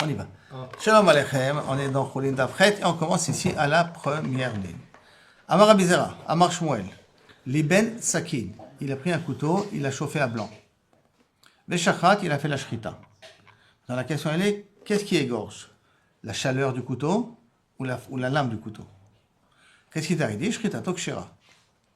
On y va. Shalom Aleichem, on est dans Choulin Dafret et on commence ici à la première ligne. Amar Abizera, Amar Shmuel, Liben Sakin, il a pris un couteau, il l'a chauffé à blanc. Veshachat, il a fait la shrita. Dans la question, elle est, qu'est-ce qui égorge? La chaleur du couteau ou la lame du couteau? Qu'est-ce qui t'a dit? Shrita tokshera.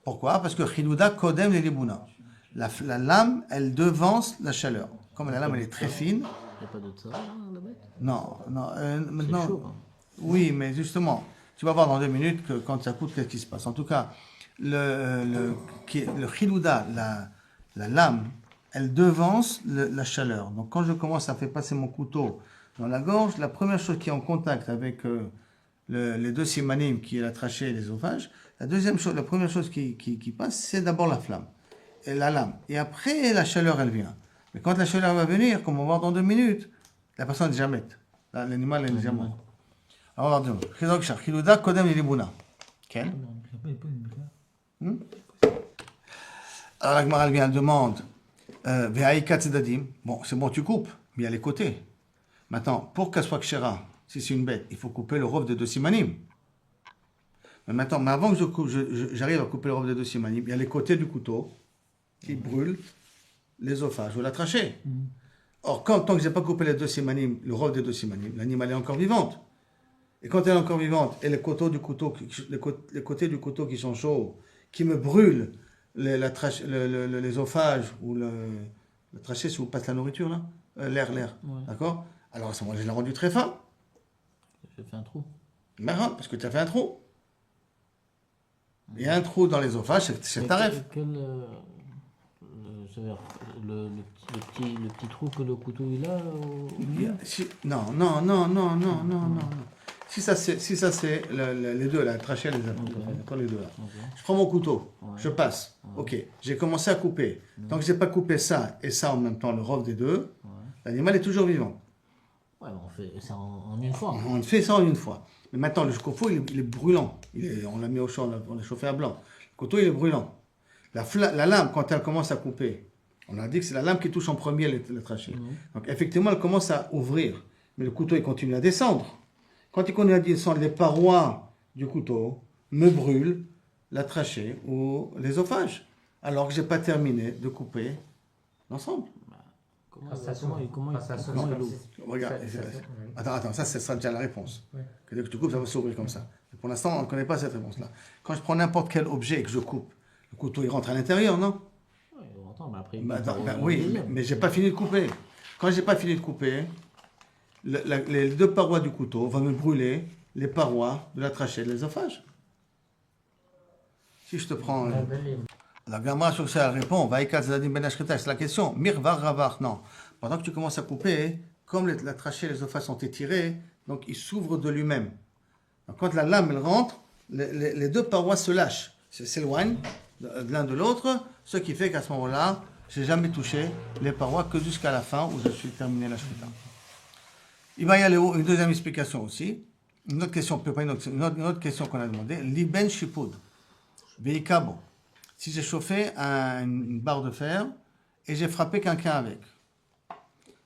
Pourquoi? Parce que Chilouda kodem le libuna. La lame, elle devance la chaleur. Comme la lame, elle est très fine. Il n'y a pas de ça, la bête? Non, non. Maintenant, chaud, hein. Oui, mais justement, tu vas voir dans 2 minutes que quand ça coûte, qu'est-ce qui se passe. En tout cas, le chilouda, la lame, elle devance la chaleur. Donc, quand je commence à faire passer mon couteau dans la gorge, la première chose qui est en contact avec les deux simanim, qui est la trachée et l'ésophage, la première chose qui passe, c'est d'abord la flamme, et la lame. Et après, la chaleur, elle vient. Mais quand la chaleur va venir, comme on va voir dans 2 minutes, la personne est déjà morte. L'animal est déjà mort. Alors, on va voir. Chidok shar, chilouda kodem lilibuna. Quel? Alors, la Gemara, elle vient, elle demande, ve'aïka tzedadim. Bon, c'est bon, tu coupes, mais il y a les côtés. Maintenant, pour qu'elle soit kshera, si c'est une bête, il faut couper le rov des 2 simanim. Mais avant que j'arrive à couper le rov des 2 simanim, il y a les côtés du couteau qui brûlent l'ésophage ou la trachée. Or, tant que je n'ai pas coupé les 2 simanim, le rov des 2 simanim, l'animal est encore vivante. Et quand elle est encore vivante, et les côtés du couteau qui sont chauds, qui me brûlent l'ésophage ou la trachée, si vous passez la nourriture, là, l'air. Ouais. D'accord? Alors à ce moment-là, je l'ai rendu très fin. J'ai fait un trou. Marrant, parce que tu as fait un trou. Il y a un trou dans l'ésophage, c'est ta rêve. Le petit trou que le couteau il a Non. Si ça c'est les deux, la trachée et les les deux là. Okay. Je prends mon couteau, Ouais. je passe. Ouais. Ok, j'ai commencé à couper. Tant que j'ai pas coupé ça et ça en même temps, le rov des deux, Ouais. l'animal est toujours vivant. Ouais, on fait ça en une fois. On fait ça en une fois. Mais maintenant, le couteau, il est brûlant. On l'a mis au chaud, on l'a chauffé à blanc. Le couteau, il est brûlant. La lame, quand elle commence à couper, on a dit que c'est la lame qui touche en premier la trachée. Donc, effectivement, elle commence à ouvrir. Mais le couteau, il continue à descendre. Quand il continue à descendre, les parois du couteau me brûlent la trachée ou l'ésophage. Alors que je n'ai pas terminé de couper l'ensemble. Comment il ouvre? Regarde, attends, ça sera déjà la réponse. Ouais. Que dès que tu coupes, ça va s'ouvrir comme ça. Mais pour l'instant, on ne connaît pas cette réponse-là. Quand je prends n'importe quel objet et que je coupe, le couteau, il rentre à l'intérieur, non? Ouais, il rentre, mais après Oui, mais j'ai pas fini de couper. Quand j'ai pas fini de couper, les 2 parois du couteau vont me brûler les parois de la trachée de l'ésophage. Si je te prends... La Gemara sur ça elle répond, c'est la question. Mirvar ravach, non. Pendant que tu commences à couper, comme la trachée et l'ésophage sont étirés, donc il s'ouvre de lui-même. Donc quand la lame elle rentre, les 2 parois se lâchent, s'éloignent de l'un de l'autre, ce qui fait qu'à ce moment-là, je n'ai jamais touché les parois que jusqu'à la fin où je suis terminé la shrita. Il va y aller une deuxième explication aussi. Une autre question, une autre question qu'on a demandé. Liben shipud, veikabo. Si j'ai chauffé une barre de fer et j'ai frappé quelqu'un avec.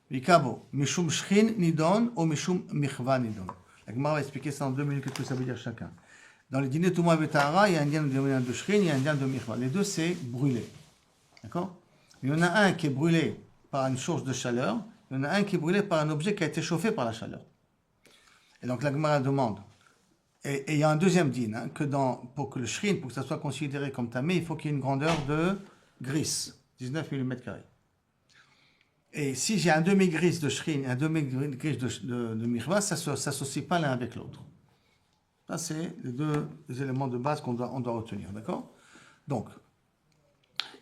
Veikabo, mishum shrin nidon ou mishum michva nidon. La Gemara va expliquer ça en 2 minutes, qu'est-ce que ça veut dire chacun. Dans les dîners Touma Betahara, il y a un lien de shrin, il y a un lien de michva. Les deux, c'est brûlé. D'accord? Il y en a un qui est brûlé par une source de chaleur. Il y en a un qui est brûlé par un objet qui a été chauffé par la chaleur. Et donc la Gemara demande, et il y a un deuxième din, hein, pour que le shrin, pour que ça soit considéré comme tamé, il faut qu'il y ait une grandeur de gris, 19 mm². Et si j'ai un demi-gris de shrin et un demi-gris de mirva, ça ne s'associe pas l'un avec l'autre. Ça, c'est les 2 éléments de base qu'on doit retenir, d'accord? Donc,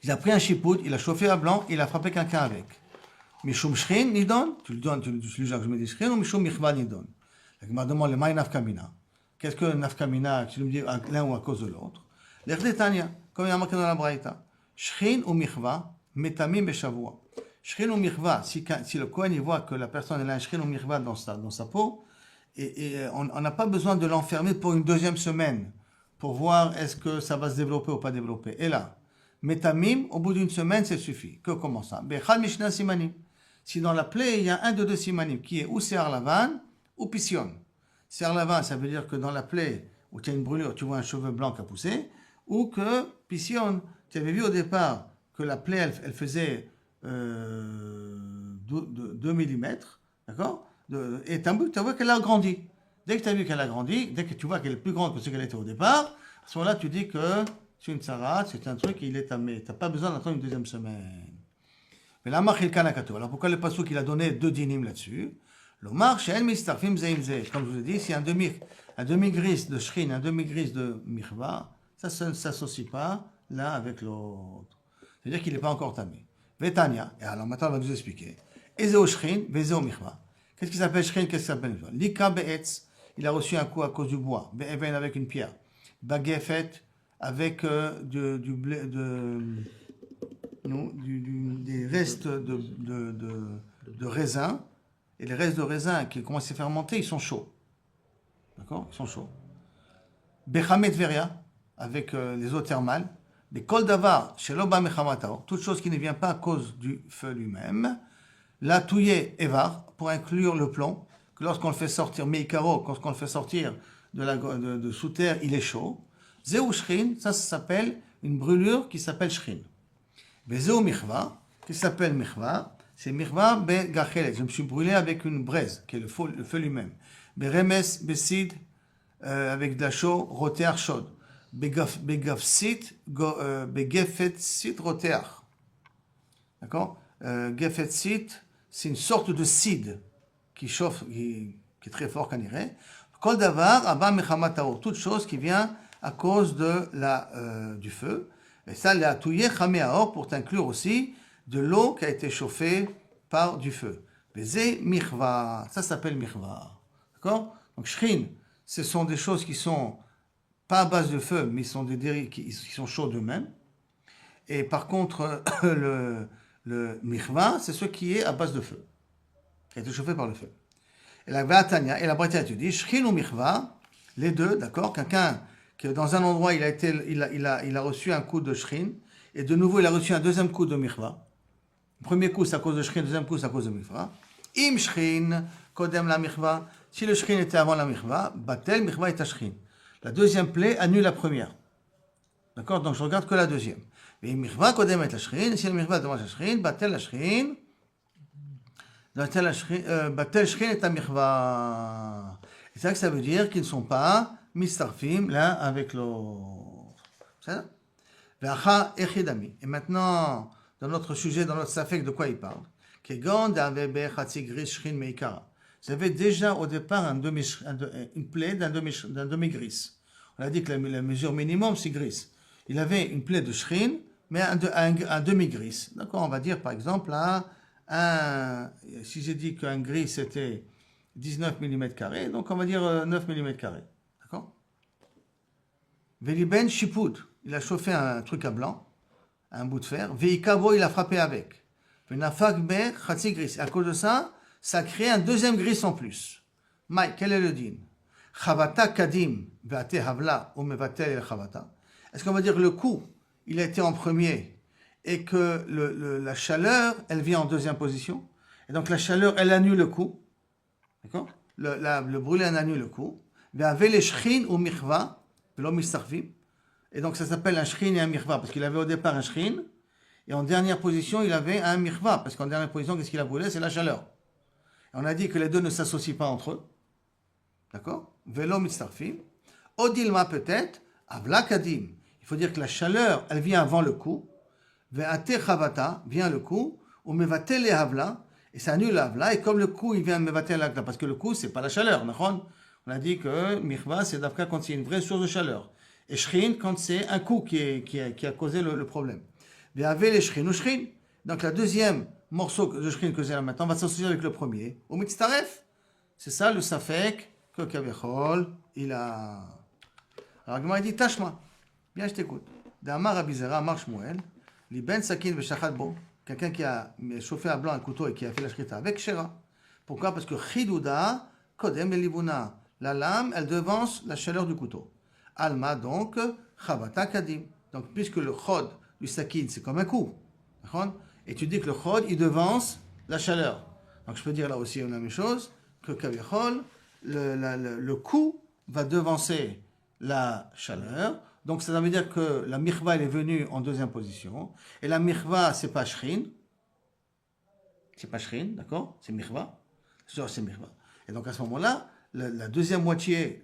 il a pris un chipoud, il a chauffé à blanc, il a frappé quelqu'un avec. Mishum shrin nidon, tu le donnes, tu que je me dis shrin, ou mishum michva nidon. La Gemara demande le maï nafkamina. Qu'est-ce que nafkamina, tu me dis l'un ou à cause de l'autre? L'erdetania, comme il y a marqué dans la Braïta. Shrin ou michva, metamim beshavua. Shrin ou michva, si le Kohen il voit que la personne a un shrin ou michva dans sa peau, et on n'a pas besoin de l'enfermer pour une 2e semaine, pour voir est-ce que ça va se développer ou pas développer. Et là, metamim, au bout d'une semaine, c'est suffit. Que comment ça? Bechal mishna simanim. si dans la plaie, il y a un de deux simanim, qui est ou Sear Lavan, ou Pission. Sear Lavan, ça veut dire que dans la plaie, où tu as une brûlure, tu vois un cheveu blanc qui a poussé, ou que Pission, tu avais vu au départ que la plaie, elle faisait 2 mm, d'accord, et tu as vu qu'elle a grandi. Dès que tu as vu qu'elle a grandi, dès que tu vois qu'elle est plus grande que ce qu'elle était au départ, à ce moment-là, tu dis que c'est une tsara, c'est un truc, il est tamé. Tu n'as pas besoin d'attendre une deuxième semaine. Mais la marche il kanakato. Alors pourquoi le pasuk il a donné 2 dinim là-dessus? Le marche, elle mistarfim zeimze. Comme je vous ai dit, si un demi-gris de shrin, un demi-gris de mirva, ça ne s'associe pas l'un avec l'autre. C'est-à-dire qu'il n'est pas encore tamé. Vetania, et alors maintenant on va nous expliquer. Ezeo shrin, vezeo mirva. Qu'est-ce qui s'appelle shrin, qu'est-ce qui s'appelle mirva? Lika be'etz, il a reçu un coup à cause du bois. Be'even avec une pierre. Bagefet avec des restes de raisin. Et les restes de raisin qui commencent à se fermenter, ils sont chauds. D'accord? Ils sont chauds. Bechamet veria, avec les eaux thermales. Les kol davar, sheloba mechamatao, toute chose qui ne vient pas à cause du feu lui-même. La touillé evar, pour inclure le plomb, que lorsqu'on le fait sortir, meikaro, lorsqu'on le fait sortir de sous terre, il est chaud. Zéou shrin, ça s'appelle une brûlure qui s'appelle shrin. Zéou michva, qui s'appelle michva, c'est mirva be gachelet. Je me suis brûlé avec une braise, qui est le feu lui-même. Beremes besid, avec de la chaux, rotéar chaude. Begafsit, begefetsit rotéar. D'accord? Gefetsit, c'est une sorte de cid qui chauffe, qui est très fort quand il irait. Kol davar, abba mechamatao, toute chose qui vient à cause du feu. Et ça, la touye chaméaor, pour t'inclure aussi de l'eau qui a été chauffée par du feu. Vezé michva, ça s'appelle michva. D'accord? Donc, shrin, ce sont des choses qui sont pas à base de feu, mais sont des dérives qui sont chauds d'eux-mêmes. Et par contre, le michva, c'est ce qui est à base de feu, qui a été chauffé par le feu. Et la Vatania, et la Bretagne, tu dis, shrin ou michva, les deux, d'accord? Quelqu'un qui dans un endroit, il a reçu un coup de shrin, et de nouveau, il a reçu un deuxième coup de michva. Le premier coup, c'est à cause de shrin, le deuxième coup, c'est à cause de michva. Im shrin, kodem la michva. Si le shrin était avant la michva, batel michva et shrin. La deuxième plaie annule la première. D'accord? Donc je regarde que la deuxième. Mais michva kodem et shrin, si le michva est avant la shrin, batel la shrin. Batel shrin et michva. Et c'est ça que ça veut dire qu'ils ne sont pas mistarfim l'un avec l'autre. C'est ça? Et maintenant, dans notre sujet, dans notre safek, de quoi il parle? Vous avez déjà au départ une plaie d'un demi-gris. On a dit que la mesure minimum, c'est gris. Il avait une plaie de shrin, mais un demi-gris. D'accord? On va dire par exemple, si j'ai dit qu'un gris c'était 19 mm², donc on va dire 9 mm². D'accord? Veliben Shipud, il a chauffé un truc à blanc, un bout de fer. Veikavo, il a frappé avec. Venafakbe Khatsi gris. À cause de ça, ça crée un deuxième gris en plus. Maï, quel est le din? Chavata kadim veate havla ou mevatel el chavata. Est-ce qu'on va dire le coup, il a été en premier et que la chaleur, elle vient en deuxième position? Et donc la chaleur, elle annule le coup. D'accord? Le brûlé annule le coup. Veave les shrin ou michva, velo mistarvim. Et donc ça s'appelle un shrin et un michva, parce qu'il avait au départ un shrin, et en dernière position, il avait un michva, parce qu'en dernière position, qu'est-ce qu'il a brûlé? C'est la chaleur. Et on a dit que les deux ne s'associent pas entre eux. D'accord? Velo mitzarfim. Odilma peut-être, avla kadim. Il faut dire que la chaleur, elle vient avant le coup. Ve'ate chavata, vient le coup. Ou mevate le havla, et ça annule l'havla. Et comme le coup, il vient mevate le havla, parce que le coup, c'est pas la chaleur. On a dit que michva, c'est d'abord quand c'est une vraie source de chaleur. Et shrin, quand c'est un coup qui a causé le problème. Les shrin ou shrin. Donc la deuxième morceau de shrin que j'ai là maintenant va s'associer avec le premier. Au mitzaref. C'est ça le safek que Kavechol, il a. Alors il dit Tashma. Bien, je t'écoute. D'Amar Abizera, Amar Shmuel, li ben sakin veshachat bo. Quelqu'un qui a chauffé à blanc un couteau et qui a fait la shrita avec Shera. Pourquoi? Parce que Chidouda, Kodem le Libuna. La lame, elle devance la chaleur du couteau. Alma, donc, Chavata Kadim. Donc, puisque le chod du sakin, c'est comme un coup. Et tu dis que le chod, il devance la chaleur. Donc je peux dire là aussi la même chose, que Kavichol, le coup va devancer la chaleur. Donc ça veut dire que la mirva elle est venue en deuxième position. Et la mirva, c'est pas shrin. C'est pas shrin, d'accord? C'est mirva. C'est mirva. Et donc à ce moment-là, la deuxième moitié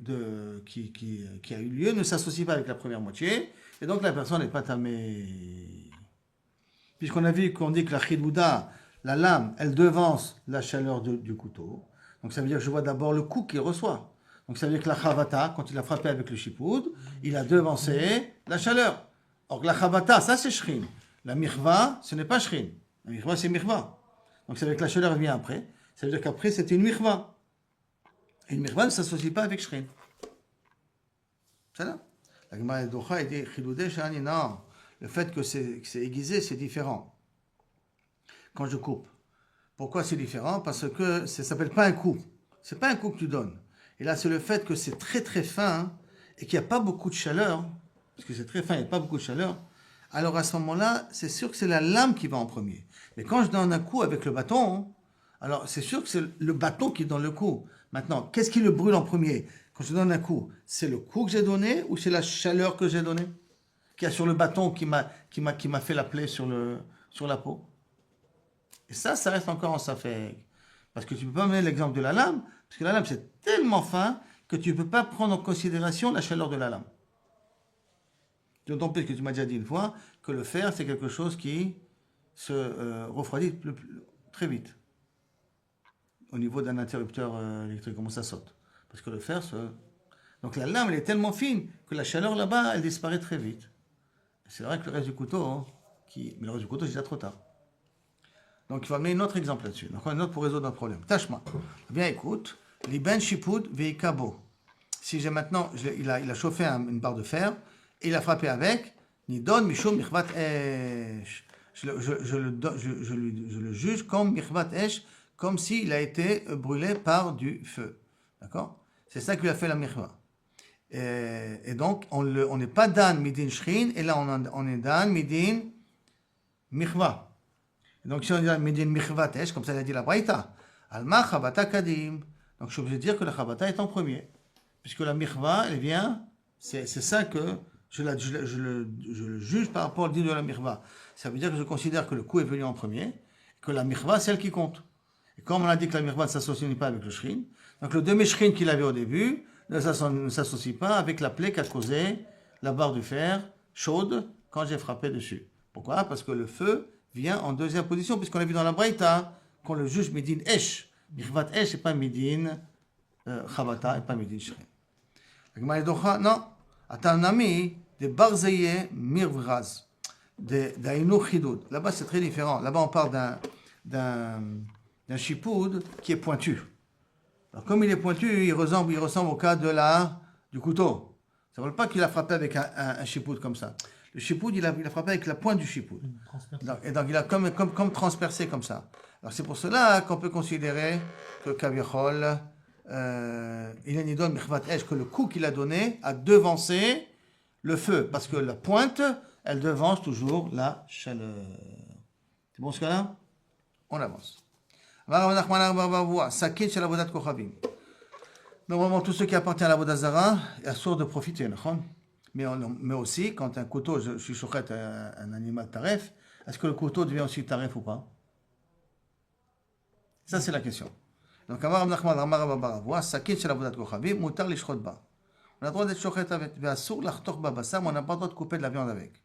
qui a eu lieu ne s'associe pas avec la première moitié. Et donc la personne n'est pas tamée. Puisqu'on a vu qu'on dit que la chidouda, la lame, elle devance la chaleur du couteau. Donc ça veut dire que je vois d'abord le coup qu'il reçoit. Donc ça veut dire que la chavata, quand il a frappé avec le chipoud, il a devancé la chaleur. Or la chavata, ça c'est shrin. La mirva, ce n'est pas shrin. La mirva, c'est mirva. Donc ça veut dire que la chaleur vient après. Ça veut dire qu'après, c'était une mirva. Et une mirva ne s'associe pas avec shrin. C'est là. La Gemara Docha dit Chiloudé Shani, non. Le fait que c'est aiguisé, c'est différent. Quand je coupe. Pourquoi c'est différent? Parce que ça ne s'appelle pas un coup. Ce n'est pas un coup que tu donnes. Et là, c'est le fait que c'est très très fin et qu'il n'y a pas beaucoup de chaleur. Parce que c'est très fin, il n'y a pas beaucoup de chaleur. Alors à ce moment-là, c'est sûr que c'est la lame qui va en premier. Mais quand je donne un coup avec le bâton, alors c'est sûr que c'est le bâton qui donne le coup. Maintenant, qu'est-ce qui le brûle en premier? Quand je donne un coup, c'est le coup que j'ai donné ou c'est la chaleur que j'ai donnée qu'il y a sur le bâton qui m'a fait la plaie sur la peau? Et ça reste encore en safek. Parce que tu ne peux pas mettre l'exemple de la lame, parce que la lame c'est tellement fin que tu ne peux pas prendre en considération la chaleur de la lame. D'autant plus que tu m'as déjà dit une fois que le fer c'est quelque chose qui se refroidit très vite. Au niveau d'un interrupteur électrique, comment ça saute. Parce que le fer Donc la lame elle est tellement fine que la chaleur là-bas elle disparaît très vite. C'est vrai que le reste du couteau, mais le reste du couteau c'est déjà trop tard. Donc il faut amener un autre exemple là-dessus. Donc un autre pour résoudre un problème. Tâche-moi. Bien écoute, liben shipud veikabo. Si j'ai maintenant, il a chauffé une barre de fer et il a frappé avec, nidon mishum mirvat esh. Je le juge comme mirvat esh, comme s'il a été brûlé par du feu. D'accord? C'est ça qu'il a fait la mirva. Et donc, on n'est pas dan midin shrin, et là on est dan midin mirva. Donc, si on dit midin mirva tesh, comme ça il a dit la braïta, alma chavata kadim. Donc, je suis obligé de dire que la chavata est en premier. Puisque la mirva, elle vient, c'est ça que je le juge par rapport au din de la mirva. Ça veut dire que je considère que le coup est venu en premier, que la mirva, c'est elle qui compte. Et comme on a dit que la mirva ne s'associe pas avec le shrin, donc le demi-shrin qu'il avait au début ne s'associe pas avec la plaie qu'a causé la barre de fer chaude quand j'ai frappé dessus. Pourquoi? Parce que le feu vient en deuxième position, puisqu'on a vu dans la Braïta qu'on le juge midin esh. Mirvat esh et pas midin chavata et pas midin shrin. Non. Atanami de barzeye mirvraz d'aynu chidud. Là-bas c'est très différent. Là-bas on parle d'un chipoud qui est pointu. Alors, comme il est pointu, il ressemble au cas du couteau. Ça ne veut pas qu'il a frappé avec un chipoud comme ça. Le chipoud, il a frappé avec la pointe du chipoud. Et donc, il a comme transpercé comme ça. Alors, c'est pour cela qu'on peut considérer que Kavichol, il a une idole mirvat esh, que le coup qu'il a donné a devancé le feu. Parce que la pointe, elle devance toujours la chaleur. C'est bon ce cas-là? On avance. Normalement, tout ce qui appartient à la Vodazara est source de profiter. Mais aussi, quand un couteau, je suis chochet un animal taref, est-ce que le couteau devient aussi taref ou pas? Ça, c'est la question. Donc, on a le droit d'être chochet avec, on n'a pas le droit de couper de la viande avec.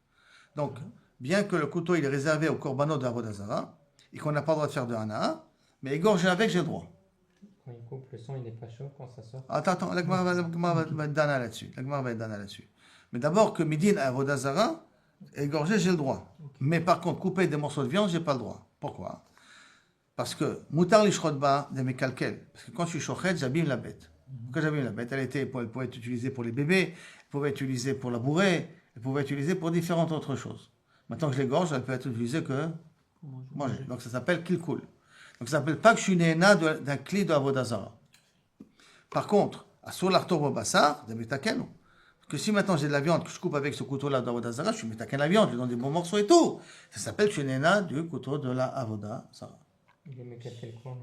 Donc, bien que le couteau il est réservé au korbanot de la Vodazara, et qu'on n'a pas le droit de faire de hana, mais égorger avec, j'ai le droit. Quand il coupe, le sang, il n'est pas chaud quand ça sort. Attends, la Gemara va être dana là-dessus. Mais d'abord, que midin à Vodazara, égorger, j'ai le droit. Okay. Mais par contre, couper des morceaux de viande, j'ai pas le droit. Pourquoi? Parce que, moutar l'ishrodba de mes calquels. Parce que quand je suis chochet, j'abîme la bête. Pourquoi j'abîme la bête? Elle pouvait être utilisée pour les bébés, elle pouvait être utilisée pour labourer, elle pouvait être utilisée pour différentes autres choses. Maintenant que je l'égorge, elle peut être utilisée que manger. Donc ça s'appelle kilkul. Donc ça s'appelle pas que je suis néna d'un cli de Avodazara. Par contre, sur l'artor bassar, de metaken, que si maintenant j'ai de la viande que je coupe avec ce couteau-là d'Avodazara, je suis metaken la viande, je donne des bons morceaux et tout. Ça s'appelle que je suis néna du couteau de la Avodazara. Il est mécaquel quoi?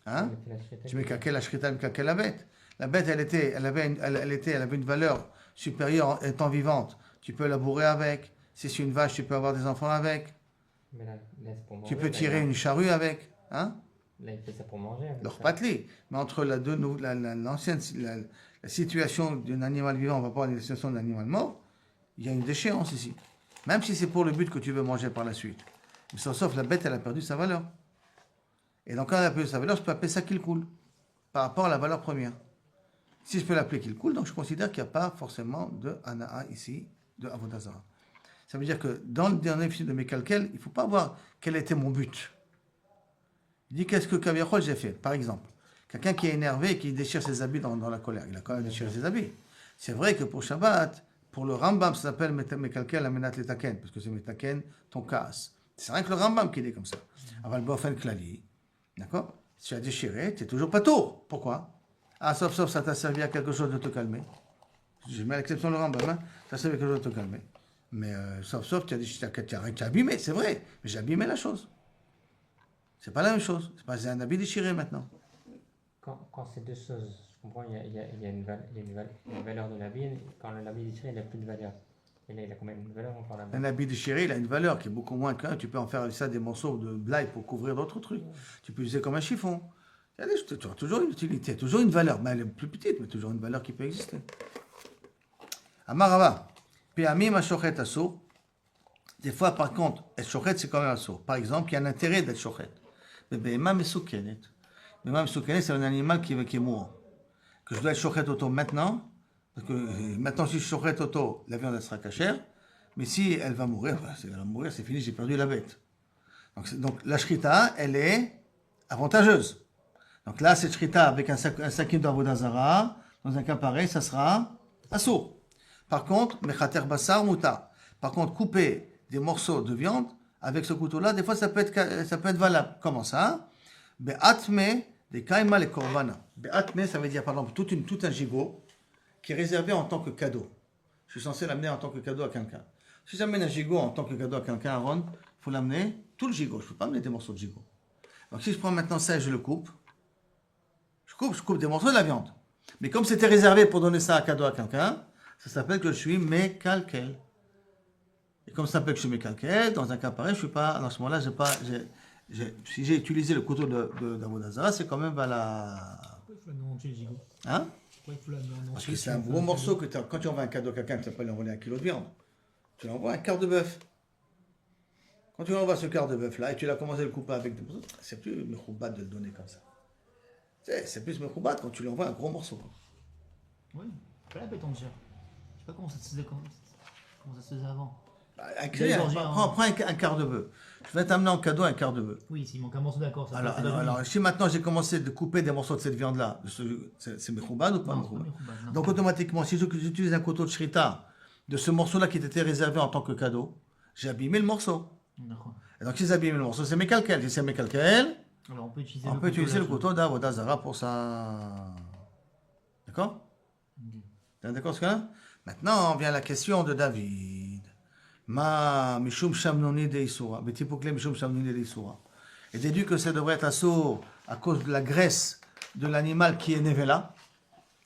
Hein? Il mettait la shrita. Tu mécaquel la shrita, mécaquel la bête. La bête, elle avait une valeur supérieure étant vivante. Tu peux labourer avec. Si c'est une vache, tu peux avoir des enfants avec. Mais là, c'est pour Tu manger. peux tirer une charrue avec. Hein? Là, il fait ça pour manger. avec Leur ça. patli. Mais entre l'ancienne la situation d'un animal vivant par rapport à la situation d'un animal mort, il y a une déchéance ici. Même si c'est pour le but que tu veux manger par la suite. Mais sauf la bête, elle a perdu sa valeur. Et donc, quand elle a perdu sa valeur, je peux appeler ça qu'il coule. Par rapport à la valeur première. Si je peux l'appeler qu'il coule, donc je considère qu'il n'y a pas forcément de Hana'a ici, de Avodah Zarah. Ça veut dire que dans le dernier film de Mekalkel, il ne faut pas voir quel était mon but. Il dit qu'est-ce que Kaviachol j'ai fait. Par exemple, quelqu'un qui est énervé et qui déchire ses habits dans la colère. Il a quand même déchiré ses habits. C'est vrai que pour Shabbat, pour le Rambam, ça s'appelle Mekalkel Amenat Letaken, parce que c'est Metaken, ton casse. C'est rien que le Rambam qui dit comme ça. Aval Bofen Klali, d'accord? Si tu as déchiré, tu n'es toujours pas tour. Pourquoi? Ah, sauf, ça t'a servi à quelque chose de te calmer. J'ai mis à l'exception le Rambam, hein? Ça t'a servi à quelque chose de te calmer. Mais sauf, tu as abîmé, c'est vrai, mais j'ai abîmé la chose. C'est pas la même chose. C'est un habit déchiré maintenant. Quand c'est deux choses, je comprends, il y a une valeur de l'habit. Quand l'habit est déchiré, il n'a plus de valeur. Et là, il a quand même une valeur encore là-bas. Un habit déchiré, il a une valeur qui est beaucoup moins qu'un. Tu peux en faire ça des morceaux de blaye pour couvrir d'autres trucs. Tu peux l'utiliser comme un chiffon. Tu auras toujours une utilité, toujours une valeur. Mais elle est plus petite, mais toujours une valeur qui peut exister. Amarava. Péamim ashochet assour. Des fois, par contre, être shochet, c'est quand même assour. Par exemple, il y a un intérêt d'être shochet. Mais Behema mesoukenet. Behema mesoukenet, c'est un animal qui est mourant. Que je dois être shochet auto maintenant. Parce que maintenant, si je shochet auto, la viande elle sera cachère. Mais si elle va mourir, c'est fini, j'ai perdu la bête. Donc la shrita, elle est avantageuse. Donc là, cette shrita avec un sakim d'Avodah Zarah, dans un cas pareil, ça sera assour. Par contre, mechater basar muta. Par contre, couper des morceaux de viande avec ce couteau-là, des fois, ça peut être valable. Comment ça? Be'atme des kaima les korbana. Be'atme, ça veut dire, par exemple, tout un gigot qui est réservé en tant que cadeau. Je suis censé l'amener en tant que cadeau à quelqu'un. Si j'amène un gigot en tant que cadeau à quelqu'un, Aaron, il faut l'amener tout le gigot. Je ne peux pas amener des morceaux de gigot. Donc si je prends maintenant ça et je le coupe, je coupe des morceaux de la viande. Mais comme c'était réservé pour donner ça à cadeau à quelqu'un, ça s'appelle que je suis mékalkel. Et comme ça s'appelle que je suis mékalkel, dans un cas pareil, je suis pas, dans ce moment-là, si j'ai utilisé le couteau d'Avodah Zarah, c'est quand même valable. Pourquoi il faut l'amener en entier, le gigot? Hein? Pourquoi il faut l'amener en entier? Parce que c'est un gros morceau que quand tu envoies un cadeau à quelqu'un, tu ne peux pas lui envoyer un kilo de viande. Tu lui envoies un quart de bœuf. Quand tu lui envoies ce quart de bœuf là et tu l'as commencé à le couper avec des morceaux, c'est plus mechoubat de le donner comme ça. C'est plus mechoubat quand tu lui envoies un gros morceau. Oui, pas la bête entière. Je sais pas comment ça se faisait, comment ça se faisait avant. Prends un quart de bœuf. Je vais t'amener en cadeau un quart de bœuf. Oui, s'il manque un morceau, d'accord. Alors, si maintenant j'ai commencé de couper des morceaux de cette viande-là, c'est mechoubat ou pas Non, mechoubat? c'est pas mechoubat, non. Donc automatiquement, si j'utilise un couteau de shrita de ce morceau-là qui était réservé en tant que cadeau, j'ai abîmé le morceau. D'accord. Et donc si j'ai abîmé le morceau, c'est mékalkel. Si c'est mékalkel, Alors, on peut utiliser on peut utiliser le couteau d'Avodah Zarah pour ça. D'accord? T'es d'accord ce cas-là? Maintenant vient la question de David. Ma mishum shamnoni de Isura. Betipokle mishum shamnoni de Isura. Et déduit que ça devrait être assour à cause de la graisse de l'animal qui est nevela.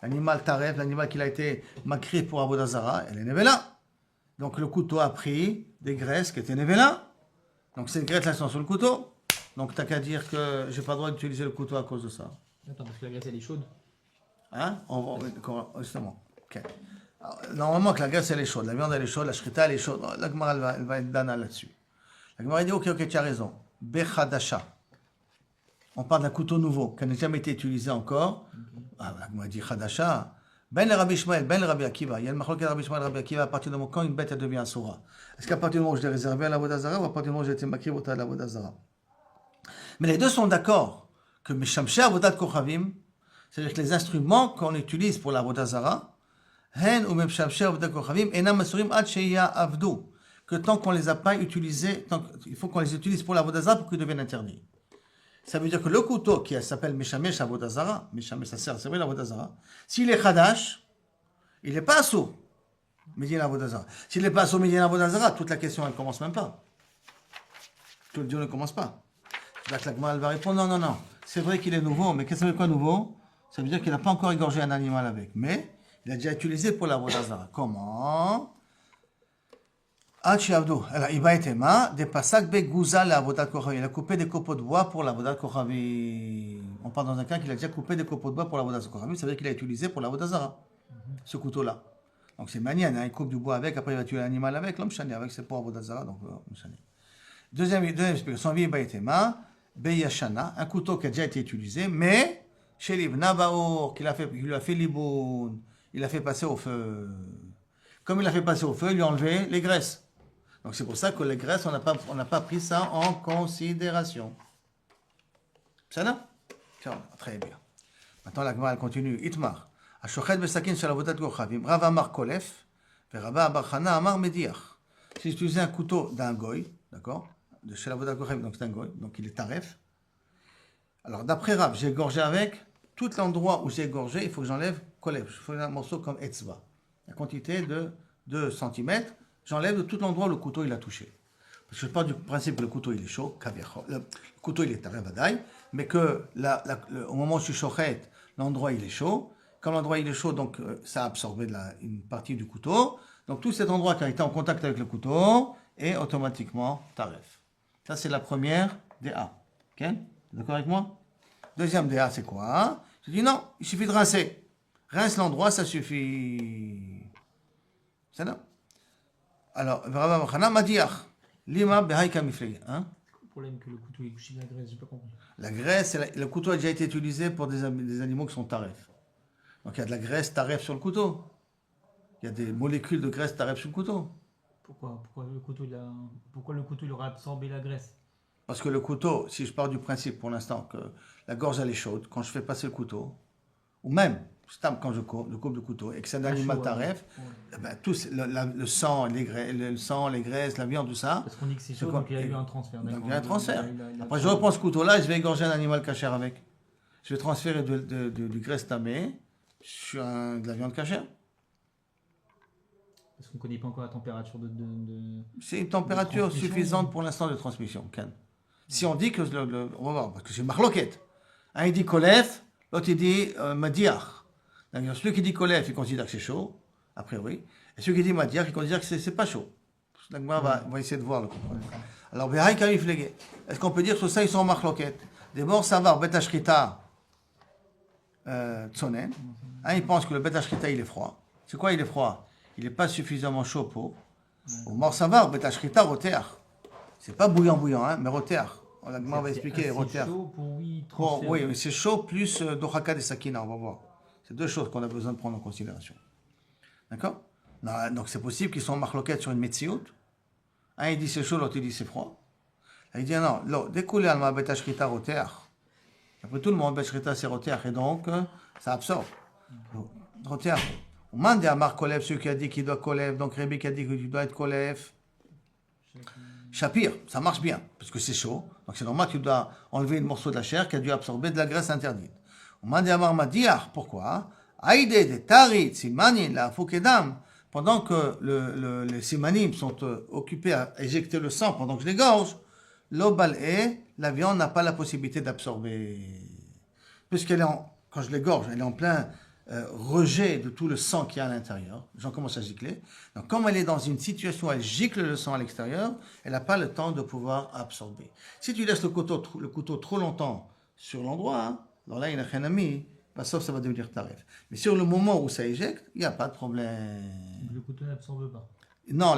L'animal taref, l'animal qui a été macré pour Avodah Zarah, elle est nevela. Donc le couteau a pris des graisses qui étaient nevela. Donc ces graisses-là sont sur le couteau. Donc t'as qu'à dire que j'ai pas le droit d'utiliser le couteau à cause de ça. Attends, parce que la graisse, elle est chaude. Hein? Justement. Okay. Alors, normalement que la graisse elle est chaude, la viande elle est chaude, la shrita elle est chaude. La Gemara elle va être dana là-dessus. La Gemara dit ok, tu as raison. Bechadasha. On parle d'un couteau nouveau qui n'a jamais été utilisé encore. La Gemara dit Chadasha. Ben le Rabbi Ishmael, ben le Rabbi Akiva. Il y a le machlok de Rabbi Ishmael et Rabbi Akiva à partir du moment quand une bête elle devient asura. Est-ce qu'à partir du moment où je l'ai réservé à l'Avodah Zarah ou à partir du moment où j'ai été makri à l'Avodah Zarah? Mais les deux sont d'accord que Meshamshe Avodat Kochavim, c'est-à-dire que les instruments qu'on utilise pour l'Avodah Zarah, Hen ou Meshamshe Avodat Kochavim, Enam Masurim Ad Sheya Avdu, que tant qu'on ne les a pas utilisés, il faut qu'on les utilise pour l'Avodah Zarah pour qu'ils deviennent interdits. Ça veut dire que le couteau qui s'appelle Meshamesh Avodah Zarah, Meshamesh ça sert à servir l'Avodah Zarah, s'il est Khadash, il n'est pas assourd, Médine Avodah Zarah. S'il n'est pas assourd, Médine Avodah Zarah, toute la question elle ne commence même pas. Tout le Dieu ne commence pas. Donc la Gemara elle va répondre non, non, non. C'est vrai qu'il est nouveau, mais qu'est-ce que ça veut dire quoi nouveau? Ça veut dire qu'il n'a pas encore égorgé un animal avec. Mais il a déjà utilisé pour la Vodazara. Comment? Alors, il va être ma des passages begouza la Vodat Kochavi. Il a coupé des copeaux de bois pour la Vodat Kochavi. On parle dans un cas qu'il a déjà coupé des copeaux de bois pour la Vodat Kochavi. Ça veut dire qu'il a utilisé pour la Vodazara. Ce couteau-là. Donc c'est manienne, hein, il coupe du bois avec, après il va tuer l'animal avec, l'homme chané avec, c'est pour Avodah donc deuxième explication, vie baïtema, beyashana, un couteau qui a déjà été utilisé, mais chez l'Ibn Baor, qu'il lui a fait liboun, il a fait passer au feu. Comme il a fait passer au feu, il lui a enlevé les graisses. Donc c'est pour ça que les graisses, on n'a pas pris ça en considération. Ça là? Très bien. Maintenant la Gemara continue. Itmar. השוחט בסכין של עבודת כוכבים, רב אמר קולף, ורבה בר חנה אמר מדיח. Si j'utilisais un couteau d'un goy, d'accord, de chez l'avodat kochavim, donc c'est un goy, donc il est taref. Alors d'après Rav, j'ai égorgé avec, tout l'endroit où j'ai égorgé, il faut que j'enlève kolef. Je fais un morceau comme etzva. La quantité de 2 cm, j'enlève de tout l'endroit où le couteau il a touché. Parce que je pars du principe que le couteau il est chaud, le couteau il est taref vadaï, mais que au moment où je suis shochet, l'endroit il est chaud. Quand l'endroit il est chaud, donc ça a absorbé une partie du couteau. Donc tout cet endroit qui a été en contact avec le couteau est automatiquement taref. Ça c'est la première DA. Ok? D'accord avec moi? Deuxième DA c'est quoi? Je dis non, il suffit de rincer. Rince l'endroit, ça suffit. C'est là. Alors, Rabba Machana Madiach. Lima Behaïka Mifleg. Hein? Le problème que le couteau est couché de la graisse, j'ai pas compris. La graisse, le couteau a déjà été utilisé pour des animaux qui sont taref. Donc il y a de la graisse taref sur le couteau. Il y a des molécules de graisse taref sur le couteau. Pourquoi le couteau il aura absorbé la graisse? Parce que le couteau, si je pars du principe pour l'instant que la gorge elle est chaude, quand je fais passer le couteau, ou même quand je coupe le couteau et que c'est un animal taref, eh ben, tout, le sang, les graisses, la viande, tout ça. Parce qu'on dit que c'est chaud, donc il y a eu un transfert. Donc il y a un transfert. Après je reprends ce couteau-là et je vais égorger un animal cachère avec. Je vais transférer du graisse tamée sur de la viande cachère. Parce qu'on ne connaît pas encore la température de c'est une température suffisante pour l'instant de transmission, Ken. Si on dit que on va voir, parce que c'est marloquette. Un il dit kolef, l'autre il dit madiach. Donc celui qui dit kolef, il considère que c'est chaud, a priori. Et celui qui dit madiach, il considère que c'est pas chaud. Donc on va essayer de voir le comprendre. Alors, est-ce qu'on peut dire que ça, ils sont en marloquette? D'abord, savoir, bet ashrita tsonen. Un, il pense que le bet ashrita, il est froid. C'est quoi, il est froid? Il n'est pas suffisamment chaud pour. Au mort savoir, bet ashrita roteach. C'est pas bouillant, hein, mais roteach. On va expliquer roteach. Oui, mais c'est chaud plus dochaka des sakina, on va voir. C'est deux choses qu'on a besoin de prendre en considération. D'accord? Donc c'est possible qu'ils sont en marloquette sur une metsiout. Un il dit c'est chaud, l'autre il dit c'est froid. Là, il dit non, découlez alma bet ashrita roteach. Après tout le monde, bet ashrita c'est roteach, et donc ça absorbe. Roteach. On demande à Marc Kolev, celui qui a dit qu'il doit Kolev, donc Rébi qui a dit qu'il doit être Kolev. Shapir, ça marche bien, parce que c'est chaud, donc c'est normal que tu dois enlever un morceau de la chair qui a dû absorber de la graisse interdite. On demande à Marc Madiach, pourquoi? Aïdé de Tarit, Simanin, la Foukedam, pendant que les Simanim sont occupés à éjecter le sang pendant que je l'égorge, l'obal est, la viande n'a pas la possibilité d'absorber. Quand je l'égorge, elle est en plein rejet de tout le sang qu'il y a à l'intérieur. J'en commence à gicler. Donc, comme elle est dans une situation où elle gicle le sang à l'extérieur, elle n'a pas le temps de pouvoir absorber. Si tu laisses le couteau trop longtemps sur l'endroit, hein, alors là, il n'y a rien à mis, sauf ça va devenir tarif. Mais sur le moment où ça éjecte, il n'y a pas de problème. Le couteau n'absorbe pas. Non,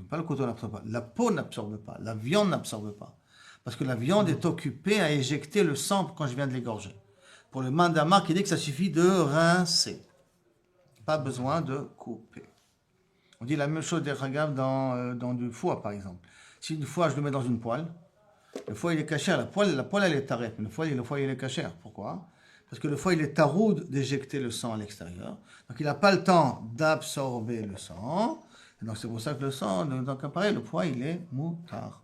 pas le couteau n'absorbe pas. La peau n'absorbe pas. La viande n'absorbe pas. Parce que la viande est occupée à éjecter le sang quand je viens de l'égorger. Pour le mandamar qui dit que ça suffit de rincer. Pas besoin de couper. On dit la même chose des ragaves dans du foie, par exemple. Si une fois je le mets dans une poêle, le foie il est cachère, la poêle elle est tarée, mais le foie il est cachère. Pourquoi? Parce que le foie il est taroud d'éjecter le sang à l'extérieur. Donc il n'a pas le temps d'absorber le sang. Et donc c'est pour ça que le sang, donc pareil, le foie il est moutard.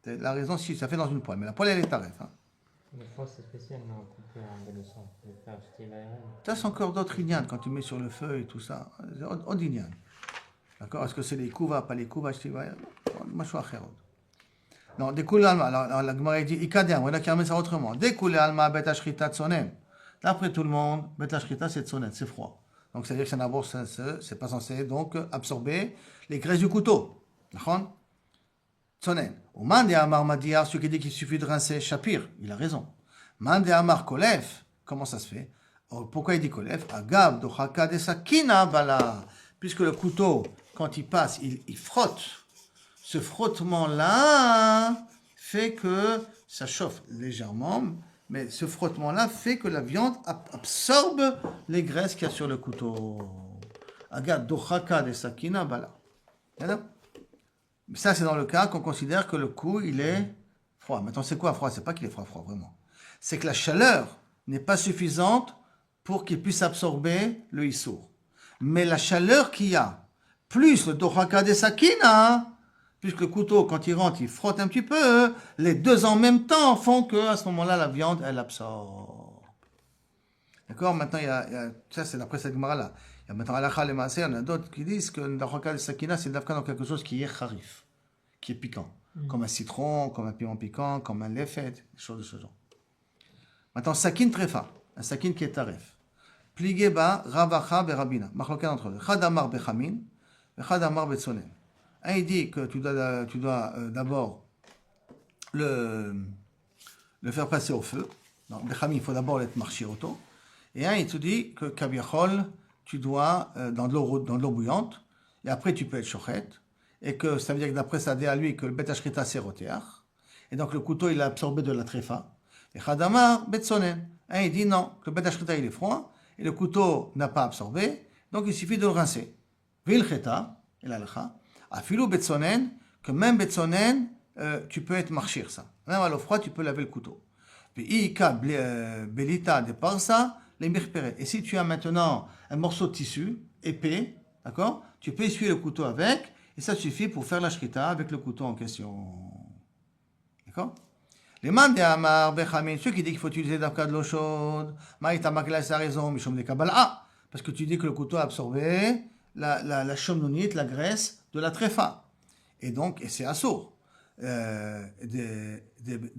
C'est la raison si ça fait dans une poêle, mais la poêle elle est tarée. Hein. Des fois, c'est spécialement coupé en le sang. Ça, c'est encore d'autres ignan quand tu mets sur le feu et tout ça. Autre ignan. D'accord? Est-ce que c'est les kouvas, pas les kouvas? Non, découle alma. Alors la Gemara dit ikadem, on a qui ramène ça autrement. Découle alma bet ashrita tsonen. D'après tout le monde, bet ashrita c'est tsonen, c'est froid. Donc ça veut dire que ça n'aborde, c'est pas censé donc absorber les graisses du couteau. D'accord? Tsonen. Ou mande amar madia, celui qui dit qu'il suffit de rincer Shapir, il a raison. Mande amar kolef, comment ça se fait? Alors, pourquoi il dit kolef? Agab dochaka de sakina bala. Puisque le couteau, quand il passe, il frotte. Ce frottement-là fait que ça chauffe légèrement, mais ce frottement-là fait que la viande absorbe les graisses qu'il y a sur le couteau. Agad dochaka de sakina bala. Ça, c'est dans le cas qu'on considère que le coup, il est froid. Maintenant, c'est quoi froid? C'est pas qu'il est froid, vraiment. C'est que la chaleur n'est pas suffisante pour qu'il puisse absorber le issour. Mais la chaleur qu'il y a, plus le dochaka de sakina, puisque le couteau, quand il rentre, il frotte un petit peu, les deux en même temps font que, à ce moment-là, la viande, elle absorbe. D'accord? Maintenant, ça, c'est d'après cette Gemara-là. Il y a maintenant Halakha le Maaseh, il y en a d'autres qui disent que le dochaka de sakina, c'est d'afka dans quelque chose qui est harif, qui est piquant. Comme un citron, comme un piment piquant, comme un lefet, des choses de ce genre. Maintenant, sakin trefa, un sakin qui est taref. Pligé ba, ravacha berabina. Machloken entre eux. Chadamar bechamin, chadamar betsonen. Un, il dit que tu dois d'abord le faire passer au feu. Donc, bechamin, il faut d'abord l'être marché auto. Et un, il te dit que kabiachol, tu dois, dans de l'eau bouillante, et après tu peux être chochet, et que ça veut dire que d'après ça dit à lui que le bet ashrita c'est rotéach, et donc le couteau il a absorbé de la tréfa. Et chadamar betsonen. Un, il dit non, que le bet ashrita il est froid, et le couteau n'a pas absorbé, donc il suffit de le rincer. Vilcheta, et l'alcha, afilou betsonen, que même betsonen, tu peux être marchir ça. Même à l'eau froide, tu peux laver le couteau. Puis ika belita de parsa, les mirperet. Et si tu as maintenant un morceau de tissu épais, d'accord, tu peux essuyer le couteau avec, et ça suffit pour faire la shrita avec le couteau en question. D'accord? Les mandé amar bechamin, ceux qui disent qu'il faut utiliser d'abka de l'eau chaude, maïta makla, c'est raison, mishom de kabbalah, parce que tu dis que le couteau a absorbé la chomnonite, la graisse de la tréfa. Et donc, et c'est assour. Des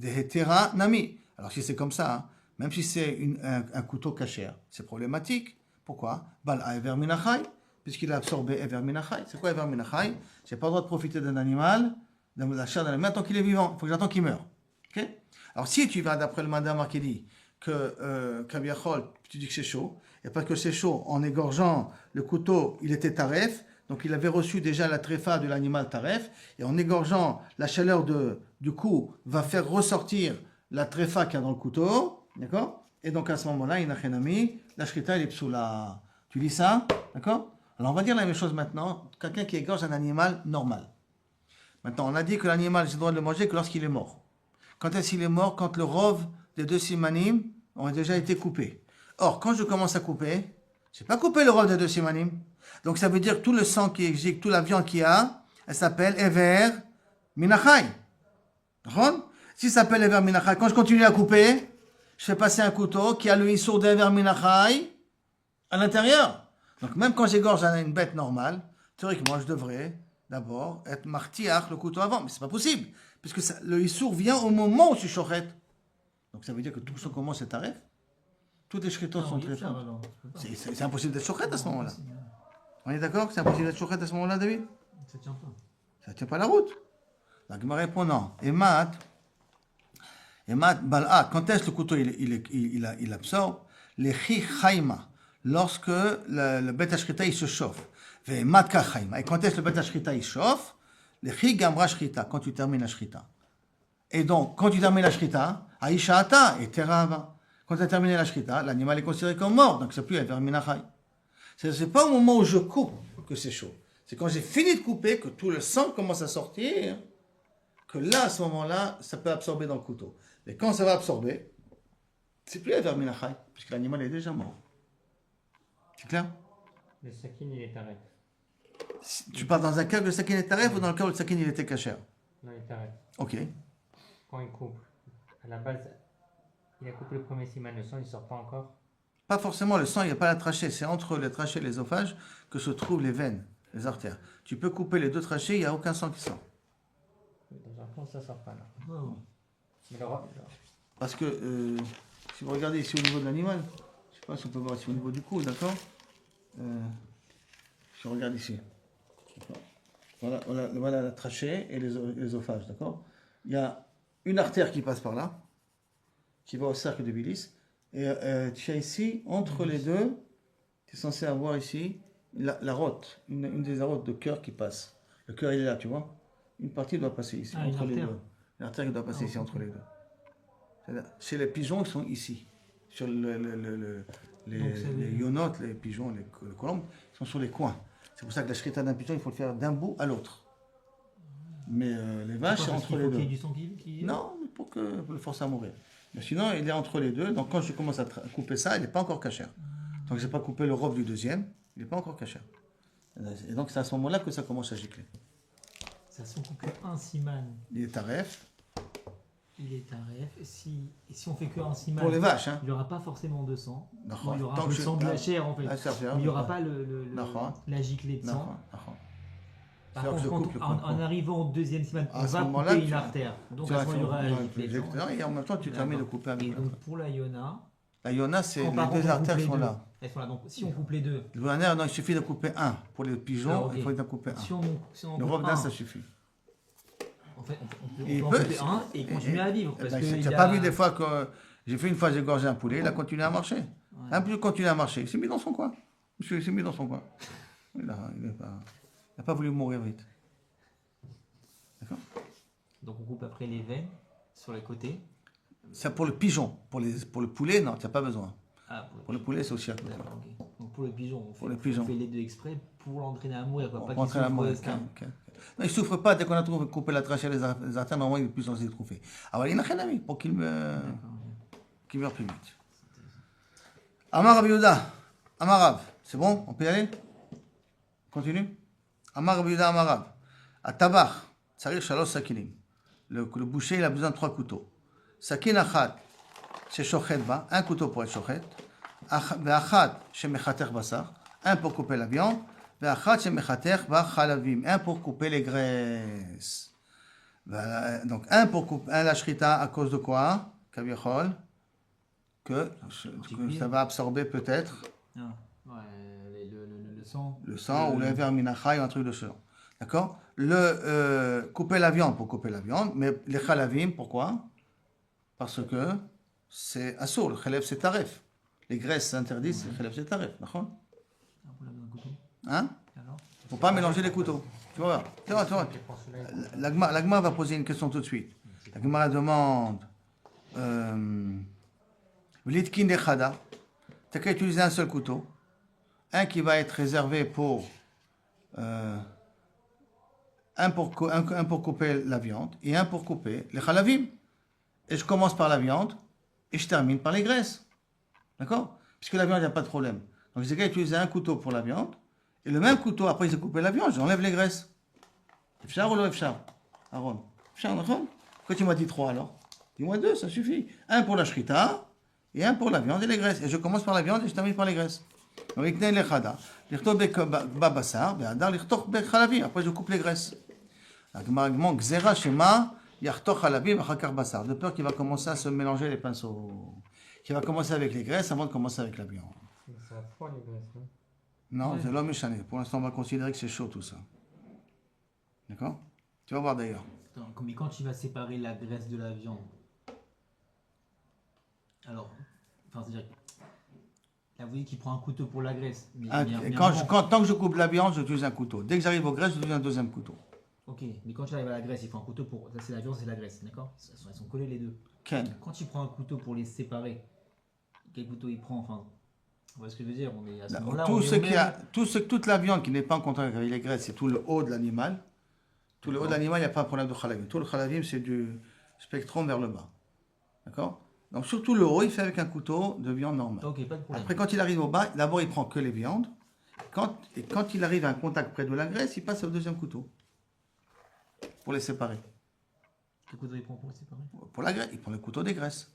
hétéra nami. Alors si c'est comme ça, hein, même si c'est un couteau cachère, c'est problématique. Pourquoi? Bal'a ever minachai, puisqu'il a absorbé ever minachai. C'est quoi ever minachai? J'ai pas le droit de profiter d'un animal, de la chair d'un animal tant qu'il est vivant. Il faut que j'attende qu'il meure. Okay? Alors si tu vas d'après le mandamar qui dit que kabiachol, tu dis que c'est chaud, et parce que c'est chaud, en égorgeant le couteau, il était taref, donc il avait reçu déjà la tréfa de l'animal taref, et en égorgeant, la chaleur du coup va faire ressortir la tréfa qu'il y a dans le couteau, d'accord? Et donc à ce moment-là, inachenami, la shrita, il est psoula. Tu lis ça, d'accord? Alors on va dire la même chose maintenant, quelqu'un qui égorge un animal normal. Maintenant, on a dit que l'animal, j'ai le droit de le manger que lorsqu'il est mort. Quand est-ce qu'il est mort? Quand le rov des deux simanim ont déjà été coupés. Or, quand je commence à couper, je n'ai pas coupé le rov des deux simanim. Donc ça veut dire que tout le sang qui existe, toute la viande qu'il y a, elle s'appelle Ever Minachai. D'accord? Si ça s'appelle Ever Minachai, quand je continue à couper, je fais passer un couteau qui a le issour d'Ever Minachai à l'intérieur. Donc même quand j'égorge une bête normale, théoriquement je devrais d'abord être martiach le couteau avant. Mais c'est pas possible, puisque le issour vient au moment où je suis chochet. Donc ça veut dire que tout ce commence est taref. Toutes les shritot sont très fortes. C'est impossible d'être chochet à ce moment-là. On est d'accord que c'est impossible d'être chochet à ce moment-là, David? Ça tient pas. Ça tient pas la route. La Gemara répond non. Emat, bal'a, quand est-ce que le couteau il absorbe? Les chi chaima, lorsque le bet ashrita il se chauffe. Et matka chaima. Et quand est-ce que le bet ashrita il chauffe? Les chi gamra shrita, quand tu termines la shrita. Et donc, quand tu termines la shrita, aisha ata et terava. Quand tu as terminé la shrita, l'animal est considéré comme mort, donc c'est plus Ever Minachai. C'est pas au moment où je coupe que c'est chaud. C'est quand j'ai fini de couper, que tout le sang commence à sortir, que là, à ce moment-là, ça peut absorber dans le couteau. Mais quand ça va absorber, c'est plus Ever Minachai, puisque l'animal est déjà mort. C'est clair? Le sakin, il est taref. Tu parles dans un cas où le sakin est taref ou dans le cas où le sakin il était cachère? Non, il est taref. Ok. Quand il coupe, à la base, il a coupé le premier siman, le sang, il sort pas encore. Pas forcément, le sang, il n'y a pas la trachée. C'est entre les trachées et l'œsophage que se trouvent les veines, les artères. Tu peux couper les deux trachées, il n'y a aucun sang qui sort. Dans un fond, ça sort pas là. Ouais, ouais. Mais Parce que si vous regardez ici au niveau de l'animal, je sais pas si on peut voir ici au niveau du cou, d'accord. Si on regarde ici, d'accord. Voilà la trachée et l'œsophage, d'accord. Il y a une artère qui passe par là, qui va au cercle de Bilis, et tu as ici, entre les deux, tu es censé avoir ici la rote, une des arotes de cœur qui passe. Le cœur il est là, tu vois. Une partie doit passer ici, Ah, entre une les artère. deux. L'artère qui doit passer ici, ok. entre les deux. C'est-à-dire, chez les pigeons, ils sont ici. Sur les ionotes, les pigeons, les colombes, ils sont sur les coins. C'est pour ça que la shrita d'un pigeon, il faut le faire d'un bout à l'autre. Mais les vaches, c'est entre les Il deux. y ait du sang qui... Non, pour le forcer à mourir. Mais sinon, il est entre les deux. Donc quand je commence à couper ça, il n'est pas encore cachère. Tant que je n'ai pas coupé le robe du deuxième, il n'est pas encore cachère. Et donc c'est à ce moment-là que ça commence à gicler. Ça sont coupés un siman. Il est taref. Il est taref. Et si on fait que un siman, Pour les vaches, hein. il n'y aura pas forcément de sang. D'accord. Il y aura Tant un que peu de je- sang de la chair en fait. Ah, ça fait, Mais il n'y aura ouais. pas D'accord. la giclée de sang. D'accord. Par C'est-à-dire que contre, je coupe le en comprend. arrivant au deuxième siman, À on ce va moment-là, couper tu- une artère. Donc Tu à vas ce moment il y aura faire la un giclée de sang. injecteur et en même temps tu termines de D'accord. couper avec Et le donc pour la Yona, La yona, c'est quand les par contre, deux on artères coupe les sont deux. là. Elles sont là. Donc si on coupe les deux, Le gouverneur, non, il suffit de couper un. Pour les pigeons, alors, ok. il faut en couper un. Si on Le coupe robe d'un, un, ça suffit. en fait, on Et peut en peut- couper un et continuer à vivre. Parce que Tu il n'as a- pas vu des fois que j'ai fait une fois, j'ai égorgé un poulet, il a continué à marcher. Ouais. Un poulet continue à marcher. Il s'est mis dans son coin. Monsieur, il s'est mis dans son coin. Il n'a pas voulu mourir vite. D'accord. Donc on coupe après les veines sur les côtés. C'est pour le pigeon. Pour le poulet, non, tu n'as pas besoin. Ah, Pour le poulet, c'est aussi à côté. D'accord, ok. Donc pour le pigeon, Pour le pigeon. on fait les deux exprès pour l'entraîner à mourir. Quoi. On Pas prend qu'il très la souffre, mort. c'est un- Non, il ne souffre pas dès qu'on a coupé la trachée des artères, normalement il est plus censé se trouver. Alors il n'a rien à mis pour qu'il meure plus vite. Amar Rabbi Yehuda, Amar Rav, c'est bon? On peut y aller? Continue. Amar Rabbi Yehuda, Amar Rav. À Tabach, Tsarir Shalosh Sakinim. Le boucher, il a besoin de 3 couteaux. Sakin Achat, c'est Shochet Ba, un couteau pour être Shochet. Ve'achat, c'est Mechater Basar, un pour couper la viande. Ve'achat, c'est Mechater Ba Chalavim, un pour couper les graisses. Donc un pour couper, un la shrita à cause de quoi? Kavichol, que ça va absorber peut-être Ah, ouais, le sang. le sang ou le verminacha ou un truc de ce genre. D'accord? Couper la viande pour couper la viande, mais les chalavim, pourquoi? Parce que c'est assour, le chalev c'est taref. Les graisses s'interdisent, le chalev c'est taref. D'accord? Ah, vous l'avez dans un couteau. Hein? Alors Faut pas mélanger les couteaux. Tu vois? Tu vois. L'agma va poser une question tout de suite. L'agma demande V'litkin dechada. Tu n'as qu'à utiliser un seul couteau. Un qui va être réservé pour un pour couper la viande et un pour couper les chalavim. Et je commence par la viande et je termine par les graisses. D'accord? Puisque la viande, il n'y a pas de problème. Donc j'ai qu'à utiliser un couteau pour la viande et le même couteau, après j'ai coupé la viande, j'enlève les graisses. Efchar ou le efchar? Aaron. Efchar, d'accord? Pourquoi tu m'as dit 3 alors? Dis-moi 2, ça suffit. Un pour la shrita et un pour la viande et les graisses. Et je commence par la viande et je termine par les graisses. Après je coupe les graisses. De peur qu'il va commencer à se mélanger les pinceaux. Qu'il va commencer avec les graisses avant de commencer avec la viande. Ça a froid les graisses, non? Non, Ouais. c'est l'homme échané. Pour l'instant, on va considérer que c'est chaud tout ça. D'accord? Tu vas voir d'ailleurs. Attends, mais quand tu vas séparer la graisse de la viande, alors, enfin, c'est-à-dire, là, vous dites qu'il prend un couteau pour la graisse. Mais, Ah, mais et vraiment- tant que je coupe la viande, j'utilise un couteau. Dès que j'arrive aux graisses, j'utilise un deuxième couteau. Ok, mais quand tu arrives à la graisse, il faut un couteau pour. Ça, c'est la viande, c'est la graisse, d'accord? Elles sont collées les deux. Ken. Quand tu prends un couteau pour les séparer, quel couteau il prend? Enfin, vous voyez ce que je veux dire? On est à ce moment-là. on est au même- Toute la viande qui n'est pas en contact avec les graisses, c'est tout le haut de l'animal. Tout le haut de l'animal, il n'y a pas de problème de chalavim. Tout le chalavim, c'est du spectrum vers le bas. D'accord? Donc surtout le haut, il fait avec un couteau de viande normale. Ok, pas de problème. Après, quand il arrive au bas, d'abord il prend que les viandes. Quand il arrive à un contact près de la graisse, il passe au deuxième couteau. Pour les séparer. Quel couteau il prend pour les séparer? Pour la graisse, il prend le couteau des graisses.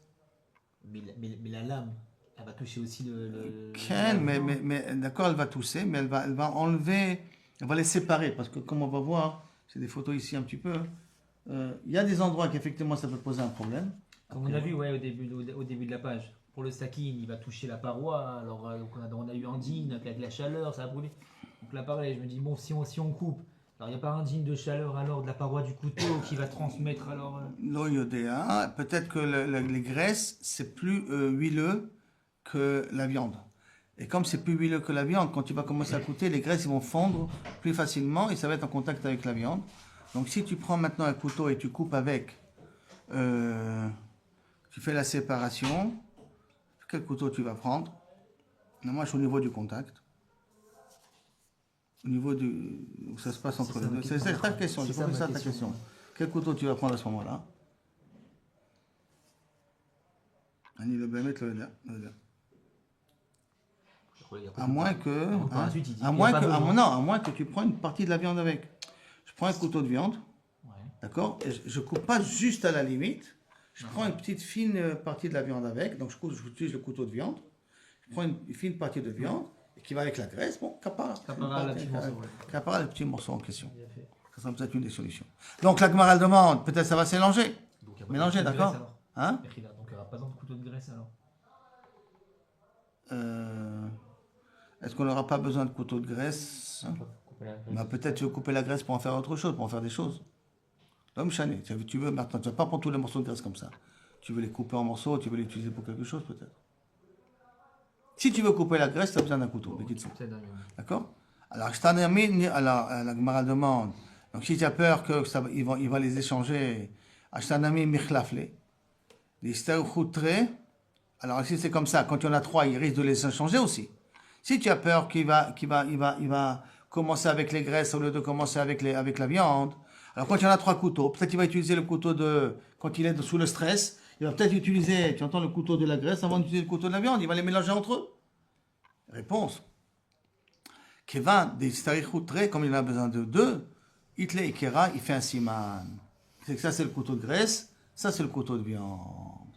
Mais la lame, elle va toucher aussi le. Ken, mais d'accord, elle va tousser, mais elle va enlever, elle va les séparer. Parce que comme on va voir, c'est des photos ici un petit peu, Il y a des endroits qu'effectivement ça peut poser un problème. Comme on a vu ouais, au début de la page, pour le sakin, il va toucher la paroi. Alors donc on a eu un jean avec la chaleur, ça a brûlé. Donc là pareil, je me dis bon si on coupe, alors il n'y a pas un jean de chaleur alors de la paroi du couteau qui va transmettre alors. L'oyodéa, peut-être que les graisses c'est plus huileux que la viande. Et comme c'est plus huileux que la viande, quand tu vas commencer à coûter, les graisses ils vont fondre plus facilement et ça va être en contact avec la viande. Donc si tu prends maintenant un couteau et tu coupes avec, tu fais la séparation, quel couteau tu vas prendre? Moi je suis au niveau du contact. Au niveau du... où ça se passe entre les deux. C'est ta question, j'ai compris ça ta question. Quel couteau tu vas prendre à ce moment-là? Annie le bien mettre là. À moins que, à moins que tu prends une partie de la viande avec. Je prends un couteau de viande, d'accord, et je coupe pas juste à la limite. Je prends une petite fine partie de la viande avec, donc j'utilise le couteau de viande. Je prends une fine partie de viande et qui va avec la graisse. Bon, capara le petit morceau en question. Ça sera peut-être une des solutions. Donc la Gemara demande, peut-être ça va s'élanger. Mélanger, d'accord? Hein? Donc il n'y aura pas besoin de couteau de graisse alors. Est-ce qu'on n'aura pas besoin de couteau de graisse? Bah, peut-être tu veux couper la graisse pour en faire autre chose, pour en faire des choses. L'homme chané, tu veux maintenant, tu ne vas pas prendre tous les morceaux de graisse comme ça. Tu veux les couper en morceaux, tu veux les utiliser pour quelque chose peut-être. Si tu veux couper la graisse, tu as besoin d'un couteau. D'accord? Alors, la Gemara demande, donc si tu as peur qu'il va les échanger, Ashtanami Michlafle, les Staouchoutre, alors si c'est comme ça, quand il y en a trois, il risque de les échanger aussi. Si tu as peur qu'il va commencer avec les graisses au lieu de commencer avec la viande, alors quand il y en a trois couteaux, peut-être il va utiliser le couteau quand il est sous le stress, il va peut-être utiliser, tu entends, le couteau de la graisse avant d'utiliser le couteau de la viande, il va les mélanger entre eux. Réponse. Kevin, des starichoutrés, comme il en a besoin de deux, Itle et Kera, il fait un siman. C'est que ça c'est le couteau de graisse, ça c'est le couteau de viande.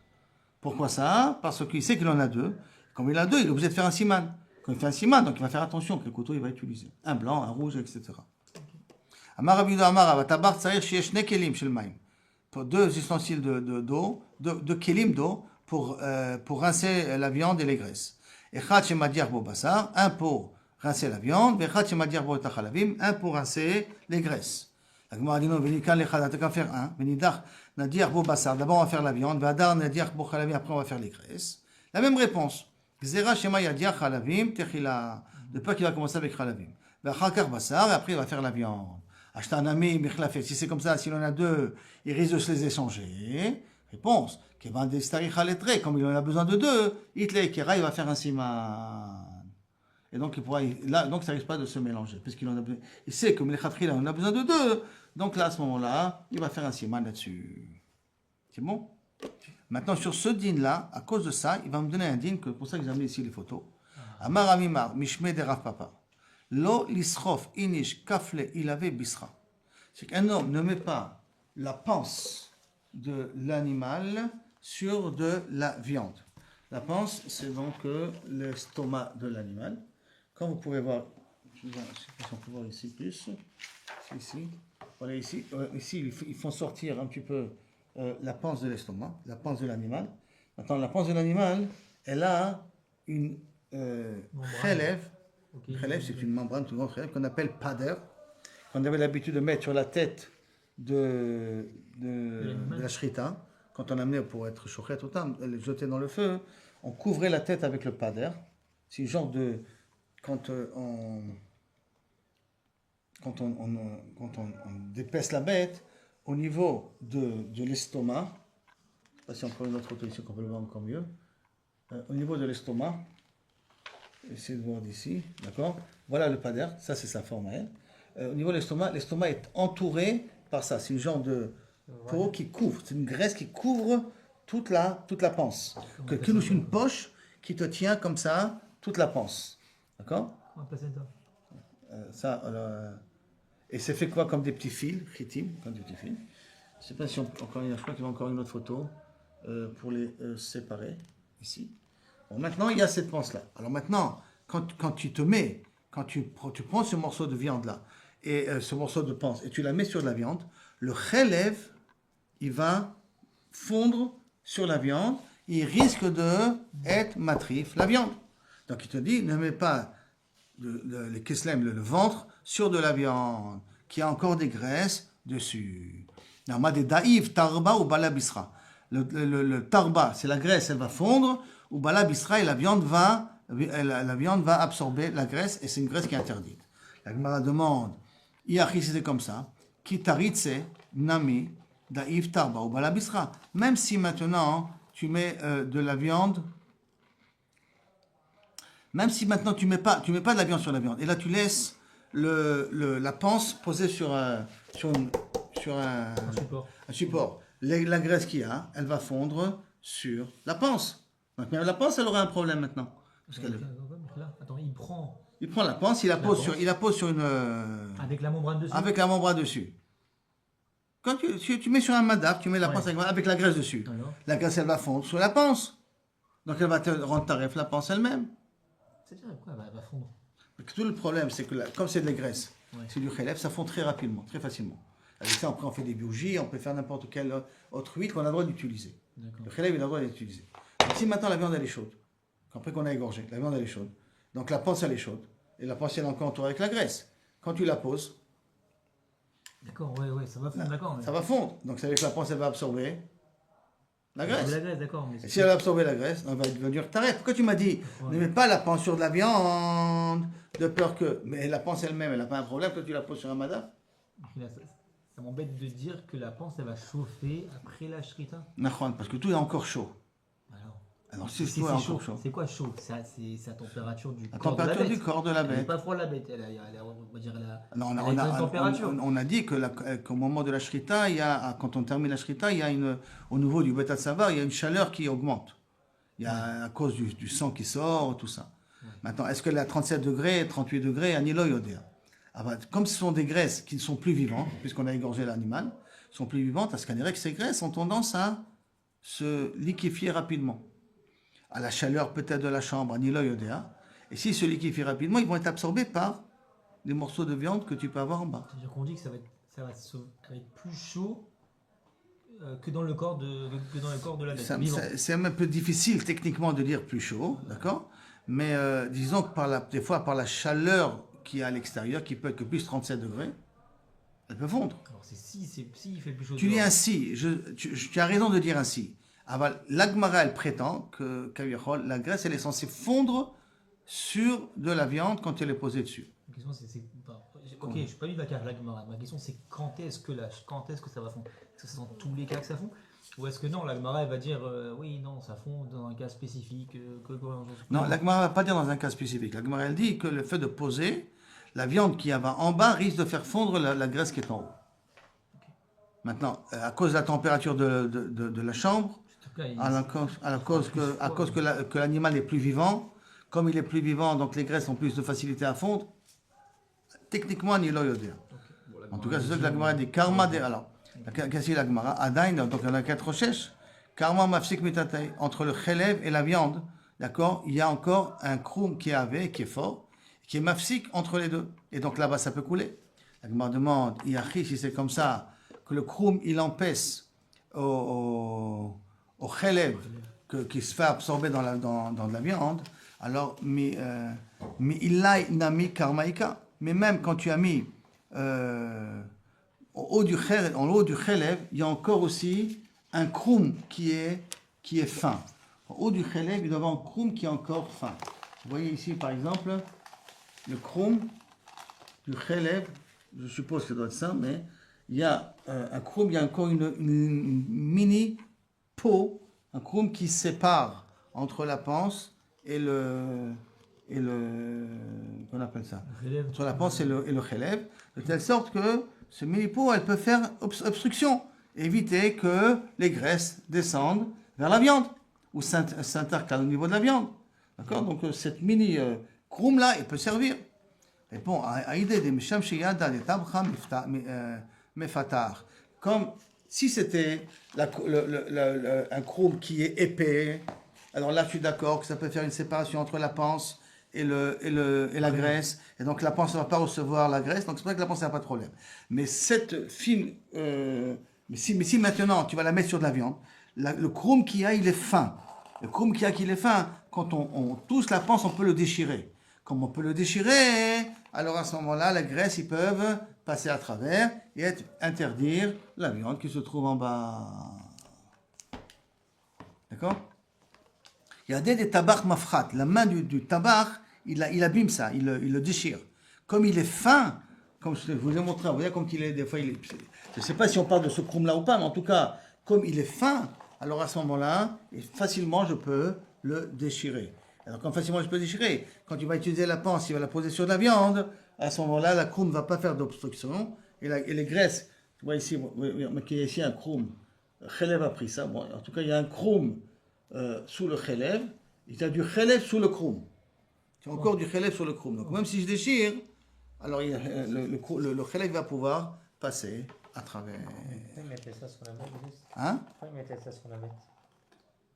Pourquoi ça? Parce qu'il sait qu'il en a deux. Comme il en a deux, il est obligé de faire un siman. Quand il fait un siman, donc il va faire attention quel couteau il va utiliser. Un blanc, un rouge, etc. Pour deux ustensiles d'eau, deux kelim d'eau, pour rincer la viande et les graisses. Un pour rincer la viande, un pour rincer les graisses. D'abord on va faire la viande, après on va faire les graisses. La même réponse. De peur qu'il va commencer avec chalavim. Et après il va faire la viande. Si c'est comme ça, s'il en a deux, il risque de se les échanger. Réponse. Comme il en a besoin de deux, il va faire un siman. Et donc, donc ça risque pas de se mélanger. Puisqu'il il sait que il en a besoin de deux. Donc là, à ce moment-là, il va faire un siman là-dessus. C'est bon? Maintenant, sur ce din-là, à cause de ça, il va me donner un din, que pour ça que j'ai amené ici les photos. Amar Amimar, Mishme de Rav Papa. Lo lisrof inish kafle ilave bisra. C'est qu'un homme ne met pas la panse de l'animal sur de la viande. La panse, c'est donc l'estomac de l'animal. Comme vous pouvez voir, je ne sais pas si on peut voir ici plus. Ici. Voilà, ici, ils font sortir un petit peu la panse de l'estomac, la panse de l'animal. Maintenant, la panse de l'animal, elle a une relève. Relève, c'est une membrane, une grande relève qu'on appelle pader, qu'on avait l'habitude de mettre sur la tête de la shrita, quand on amenait pour être chochet, autant le jeter dans le feu, on couvrait la tête avec le pader. C'est une genre de... Quand on dépaisse la bête, au niveau de l'estomac, je ne sais pas si on prend une autre photo ici qu'on peut le voir encore mieux, au niveau de l'estomac, essayez de voir d'ici, d'accord? Voilà le pader, ça c'est sa forme à elle. Au niveau de l'estomac est entouré par ça, c'est une genre de peau qui couvre, c'est une graisse qui couvre toute la panse. Que nous une poche qui te tient comme ça, toute la panse. D'accord? Et c'est fait quoi comme des petits fils, chitim, comme des petits fils. Je ne sais pas si je crois qu'il y a encore une autre photo pour les séparer, ici. Bon, maintenant, il y a cette panse-là. Alors maintenant, quand tu prends ce morceau de viande-là, et ce morceau de panse, et tu la mets sur la viande, le relève il va fondre sur la viande, il risque de être matrif, la viande. Donc il te dit, ne mets pas les keslem, le ventre, sur de la viande, qui a encore des graisses dessus. Nama des daïf, tarba ou bala bisra. Le tarba, c'est la graisse, elle va fondre, ou bala bisra, et la viande va absorber la graisse, et c'est une graisse qui est interdite. La Gemara demande, Iachi, c'était comme ça, ki taritse, nami, daïf, tarba ou bala bisra. Même si maintenant, tu mets de la viande, même si maintenant tu mets pas de la viande sur la viande, et là tu laisses la panse posée sur un support. La graisse qu'il y a, elle va fondre sur la panse. Donc même la panse, elle aura un problème maintenant. Parce Attends, il prend la panse, il la pose sur une... avec la membrane dessus. Avec la membrane dessus. Quand tu mets sur un madaf, tu mets la panse avec la graisse dessus. Alors, La graisse, elle va fondre sur la panse. Donc elle va te rendre tarif la panse elle-même. c'est-à-dire quoi, elle va fondre. Donc, tout le problème, c'est que comme c'est de la graisse, Ouais. c'est du khélef, ça fond très rapidement, très facilement. Avec ça, après, on fait des bougies, on peut faire n'importe quelle autre huile qu'on a le droit d'utiliser. D'accord. Le khélef, il a le droit d'utiliser. Donc, si maintenant la viande, elle est chaude, après qu'on a égorgé, la viande, elle est chaude, donc la panse, elle est chaude, et la panse, elle est encore entourée avec la graisse. Quand tu la poses, D'accord, ouais, ça va fondre, d'accord. ça va fondre. Donc, ça veut dire que la panse, elle va absorber la graisse. La graisse, d'accord. Mais Et si elle a absorbé la graisse, on va devenir taref. Pourquoi tu m'as dit, ne mets pas la panse sur de la viande, de peur que... Mais la panse elle-même, elle n'a pas un problème quand tu la poses sur un madaf. Là, ça m'embête de dire que la panse, elle va chauffer après la shrita. Nahon, parce que tout est encore chaud. Alors, Si si tout est c'est encore chaud, chaud. c'est quoi chaud? C'est la température du La corps de la température bête. du corps de la Elle n'est bête. pas froide la bête, on va dire, Non, elle a une température. on a dit qu'au moment de la shrita, quand on termine la shrita, il y a au niveau du beta de savar, il y a une chaleur qui augmente. Il y a à cause du sang qui sort, tout ça. Ouais. Maintenant, est-ce qu'elle est à 37 degrés, 38 degrés, Anilo Yodéa? Comme ce sont des graisses qui ne sont plus vivantes, puisqu'on a égorgé l'animal, sont plus vivantes, à ce qu'on dirait que ces graisses ont tendance à se liquéfier rapidement. À la chaleur peut-être de la chambre, Anilo Yodéa. Et s'ils se liquéfient rapidement, ils vont être absorbés par les morceaux de viande que tu peux avoir en bas. C'est-à-dire qu'on dit que ça va être plus chaud que dans le corps de la bête. vivante. C'est un peu difficile techniquement de dire plus chaud, d'accord? Mais disons que des fois, par la chaleur qui est à l'extérieur, qui peut être que plus 37 degrés, elle peut fondre. Alors c'est si il fait plus chaud. Tu dis dehors. ainsi, tu as raison de dire ainsi. L'Agmara, elle prétend que la graisse, elle est censée fondre sur de la viande quand elle est posée dessus. La question ok, je suis pas du d'accord avec la Gemara. Ma question c'est quand est-ce que ça va fondre? Est-ce que c'est dans tous les cas que ça fond? Ou est-ce que non, la Gemara elle va dire oui, non, ça fond dans un cas spécifique Non, l'Agmara ne va pas dire dans un cas spécifique. L'Agmara, elle dit que le fait de poser, la viande qui va en bas risque de faire fondre la graisse qui est en haut. Ok. Maintenant, à cause de la température de la chambre, à cause que l'animal est plus vivant, comme il est plus vivant, donc les graisses ont plus de facilité à fondre, techniquement, ni l'oyodéa. En tout cas, c'est ça que la Gemara dit. Karma de. Alors, qu'est-ce que la Gemara? Adain, donc il y en a 4 recherches. Karma mafsik mitatei. Entre le chelev et la viande, d'accord, il y a encore un kroum qui est fort, qui est mafsik entre les deux. Et donc là-bas, ça peut couler. La Gemara demande, Iachi, si c'est comme ça, que le kroum, il empêche au chelev qui se fait absorber dans de la viande, alors, mais illai nami karmaïka. Mais même quand tu as mis en haut du chelev, il y a encore aussi un kroum qui est fin. En haut du chelev, il doit y avoir un kroum qui est encore fin. Vous voyez ici, par exemple, le kroum du chelev, je suppose que ça doit être ça, mais il y a un kroum, il y a encore une mini peau, un kroum qui sépare entre la panse et qu'on appelle ça, entre la panse et le chelev, de telle sorte que ce mini-pot, elle peut faire obstruction, éviter que les graisses descendent vers la viande, ou s'intercalent au niveau de la viande. D'accord? Donc cette mini kroum là, elle peut servir. Et bon, comme si c'était un kroum qui est épais, alors là je suis d'accord que ça peut faire une séparation entre la panse et la graisse, et donc la panse ne va pas recevoir la graisse, donc c'est vrai que la panse n'a pas de problème. Mais cette fine Mais si maintenant tu vas la mettre sur de la viande, le chrome qu'il y a, il est fin. Le chrome qu'il y a, qu'il est fin, quand on touche la panse, on peut le déchirer. Comme on peut le déchirer, alors à ce moment-là, la graisse, ils peuvent passer à travers et interdire la viande qui se trouve en bas. D'accord? Il y a des tabacs mafrat. La main du tabac, il abîme ça, il le déchire. Comme il est fin, comme je vous ai montré, vous voyez comme il est, des fois, je ne sais pas si on parle de ce chrome-là ou pas, mais en tout cas, comme il est fin, alors à ce moment-là, facilement je peux le déchirer. Alors comme facilement je peux le déchirer, quand tu vas utiliser la panse, tu vas la poser sur de la viande, à ce moment-là, la chrome ne va pas faire d'obstruction, et les graisses, tu vois ici, il y a ici un chrome, Khelev a pris ça, bon, en tout cas il y a un chrome sous le Khelev, il y a du Khelev sous le chrome. Tu as encore du Khelev sur le chrome. Donc même si je déchire, alors le Khelev va pouvoir passer à travers. Pourquoi il mettait ça sur la bête, juste? Hein? Pourquoi il mettait ça sur la bête?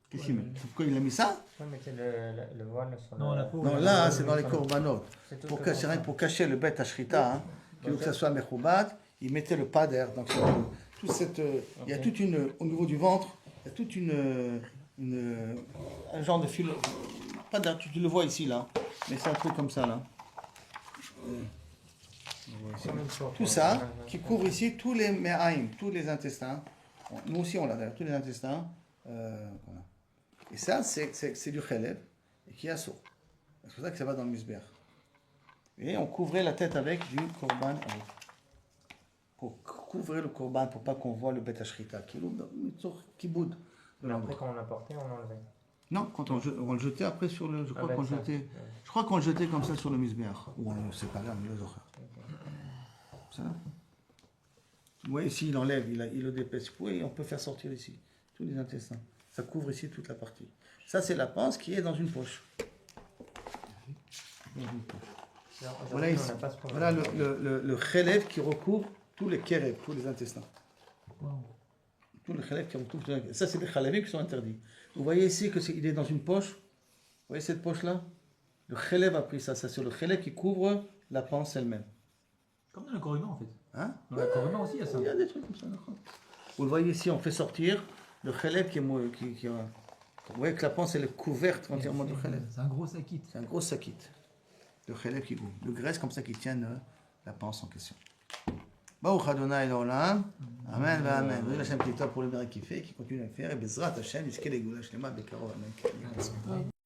Qu'est-ce qu'il met? Pourquoi il a mis ça? Pourquoi il mettait le voile sur Non, la la peau. Non, là, c'est dans les korbanot. C'est tout Pour le cacher, corban. pour cacher le bête à shrita, hein, que ça soit mechoubat, il mettait le pader. Donc, il y a toute une, au niveau du ventre, il y a toute un genre de fil. Pader, tu le vois ici, là. Mais c'est un truc comme ça, là. Comme une sorte, Tout ça qui couvre ici tous les me'aim, tous les intestins. Nous aussi, on l'a d'ailleurs, tous les intestins. Voilà. Et ça, c'est du Khelev et qui est assaut. C'est pour ça que ça va dans le musber. Et on couvrait la tête avec du korban. Pour couvrir le korban, pour pas qu'on voit le bête ashrita qui boude. Mais après, quand on l'a porté, on l'enlevait. Non, quand on le jetait après sur le. Je crois qu'on le jetait comme ça sur le musber. Ou on le séparait en deux autres. Ça. Vous voyez, ici, il enlève, il le dépêche. Et on peut faire sortir ici tous les intestins. Ça couvre ici toute la partie. Ça, c'est la panse qui est dans une poche. Voilà ici. Voilà le khelev qui recouvre tous les kérev, tous les intestins. Tout le khelev qui recouvre tous les intestins. Ça, c'est des khalavim qui sont interdits. Vous voyez ici qu'il est dans une poche. Vous voyez cette poche-là? Le khelev a pris ça. Ça, c'est le khelev qui couvre la panse elle-même. Comme dans le corps humain en fait. Hein? Dans le corps humain aussi, il y a ça. Il y a des trucs comme ça. Vous le voyez ici, on fait sortir le khelev qui vous voyez que la panse elle est couverte entièrement de khelev. C'est un gros sakit. C'est un gros sakit. Le khelev qui couvre. Le graisse comme ça qui tient la panse en question. Baruch Adonai L'Olam. Amen, amen. Oui, la chaîne qui est pour le bien qui fait, qui continue à faire. Et Bezrat Hashem, jusqu'à les goulash, les mains, Bekaro, amen.